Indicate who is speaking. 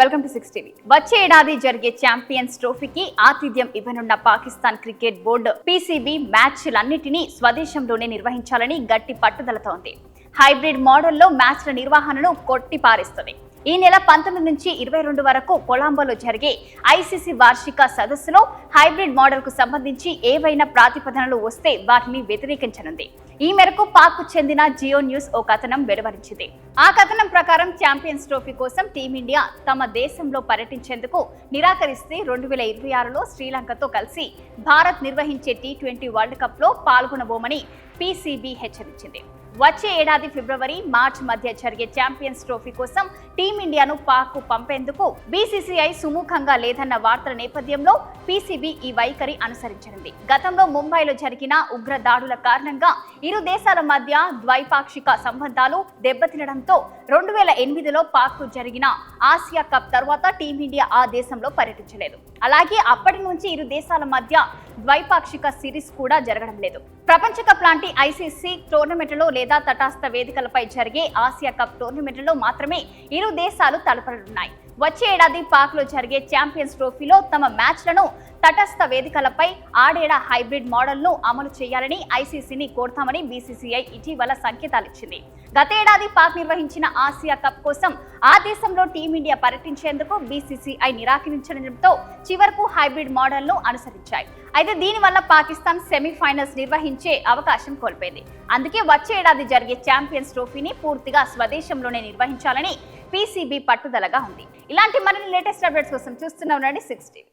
Speaker 1: Welcome to 6 TV. వచ్చే ఏడాది జరిగే ఛాంపియన్స్ ట్రోఫీకి ఆతిథ్యం ఇవ్వనున్న పాకిస్తాన్ క్రికెట్ బోర్డు పీసీబీ మ్యాచ్లన్నిటినీ స్వదేశంలోనే నిర్వహించాలని గట్టి పట్టుదలతో ఉంది. హైబ్రిడ్ మోడల్లో మ్యాచ్ల నిర్వహణను కొట్టిపారేస్తుంది. ఈ నెల 19 నుంచి 22 వరకు కొలంబోలో జరిగే ఐసీసీ వార్షిక సదస్సులో హైబ్రిడ్ మోడల్ కు సంబంధించి ఏవైనా ప్రతిపాదనలు వస్తే వాటిని వ్యతిరేకించనుంది. ఈ మేరకు పాక్ కు చెందిన జియో న్యూస్ ఓ కథనం వెలువరించింది. ఆ కథనం ప్రకారం ఛాంపియన్స్ ట్రోఫీ కోసం టీమిండియా తమ దేశంలో పర్యటించేందుకు నిరాకరిస్తే 2026లో శ్రీలంకతో కలిసి భారత్ నిర్వహించే T20 వరల్డ్ కప్ లో పాల్గొనబోమని పీసీబీ హెచ్చరించింది. వచ్చే ఏడాది ఫిబ్రవరి, మార్చి మధ్య జరిగే ఛాంపియన్స్ ట్రోఫీ కోసం టీమిండియాను పాక్ కు పంపేందుకు బీసీసీఐ సుముఖంగా లేదన్న వార్తల నేపథ్యంలో పీసీబీ ఈ వైఖరి అనుసరించనుంది. గతంలో ముంబైలో జరిగిన ఉగ్ర దాడుల కారణంగా ఇరు దేశాల మధ్య ద్వైపాక్షిక సంబంధాలు దెబ్బతినడంతో 2008లో పాక్ కు జరిగిన ఆసియా కప్ తర్వాత టీమిండియా ఆ దేశంలో పర్యటించలేదు. అలాగే అప్పటి నుంచి ఇరు దేశాల మధ్య ద్వైపాక్షిక సిరీస్ కూడా జరగడం లేదు. ప్రపంచ కప్ లాంటి ఐసీసీ టోర్నమెంట్లో లేదా తటస్థ వేదికలపై జరిగే ఆసియా కప్ టోర్నమెంట్లో మాత్రమే ఇరు దేశాలు తలపడనున్నాయి. వచ్చే ఏడాది పాక్ లో జరిగే ఛాంపియన్స్ ట్రోఫీలో తమ మ్యాచ్లను తటస్థ వేదికలపై ఆడేడా హైబ్రిడ్ మోడల్ ను అమలు చేయాలని ఐసీసీని కోరుతామని బీసీసీఐ ఇటీవల సంకేతాలిచ్చింది. గతేడాది పాక్ నిర్వహించిన ఆసియా కప్ కోసం ఆ దేశంలో టీమిండియా పర్యటించేందుకు బీసీసీఐ నిరాకరించడంతో చివరకు హైబ్రిడ్ మోడల్ ను అనుసరించాయి. అయితే దీనివల్ల పాకిస్తాన్ సెమీఫైనల్స్ నిర్వహించే అవకాశం కోల్పోయింది. అందుకే వచ్చే ఏడాది జరిగే ఛాంపియన్స్ ట్రోఫీని పూర్తిగా స్వదేశంలోనే నిర్వహించాలని పీసీబీ పట్టుదలగా ఉంది. ఇలాంటి మరిన్ని లేటెస్ట్ అప్డేట్స్ కోసం చూస్తూనే ఉండండి 6 టీవీ.